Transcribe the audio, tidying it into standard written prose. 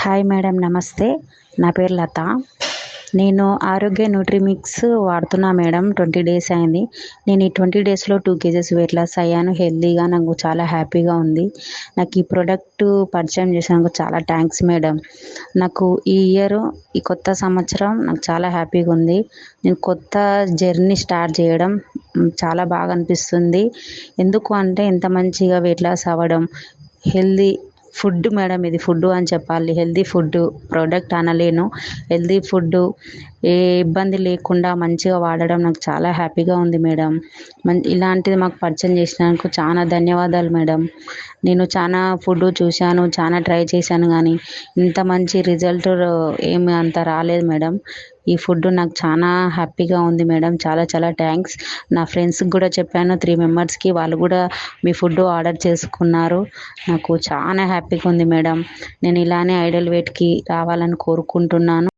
Hi madam, నమస్తే. నా పేరు లత. నేను ఆరోగ్య న్యూట్రిమిక్స్ వాడుతున్నా మేడం. 20 డేస్ అయింది. నేను ఈ 20 డేస్లో 2 kgs వెయిట్ లాస్ అయ్యాను. హెల్తీగా నాకు చాలా హ్యాపీగా ఉంది. నాకు ఈ ప్రోడక్ట్ పరిచయం చేసినందుకు చాలా థ్యాంక్స్ మేడం. నాకు ఈ ఇయర్, ఈ కొత్త సంవత్సరం నాకు చాలా హ్యాపీగా ఉంది. నేను కొత్త జర్నీ స్టార్ట్ చేయడం చాలా బాగా అనిపిస్తుంది. ఎందుకు అంటే ఇంత మంచిగా వెయిట్ లాస్ అవ్వడం, హెల్దీ ఫుడ్ మేడం. ఇది ఫుడ్ అని చెప్పాలి. హెల్దీ ఫుడ్ ప్రోడక్ట్ అనలేను. హెల్దీ ఫుడ్ ఏ ఇబ్బంది లేకుండా మంచిగా వాడడం నాకు చాలా హ్యాపీగా ఉంది మేడం. ఇలాంటిది మాకు పరిచయం చేసినందుకు చాలా ధన్యవాదాలు మేడం. నేను చాలా ఫుడ్ చూశాను, చాలా ట్రై చేశాను, కానీ ఇంత మంచి రిజల్ట్ ఏమి అంత రాలేదు మేడం. ఈ ఫుడ్ నాకు చాలా హ్యాపీగా ఉంది మేడం. చాలా చాలా థ్యాంక్స్. నా ఫ్రెండ్స్కి కూడా చెప్పాను, 3 మెంబర్స్కి. వాళ్ళు కూడా మీ ఫుడ్ ఆర్డర్ చేసుకున్నారు. నాకు చాలా హ్యాపీగా ఉంది మేడం. నేను ఇలానే ఐడల్ వెయిట్కి రావాలని కోరుకుంటున్నాను.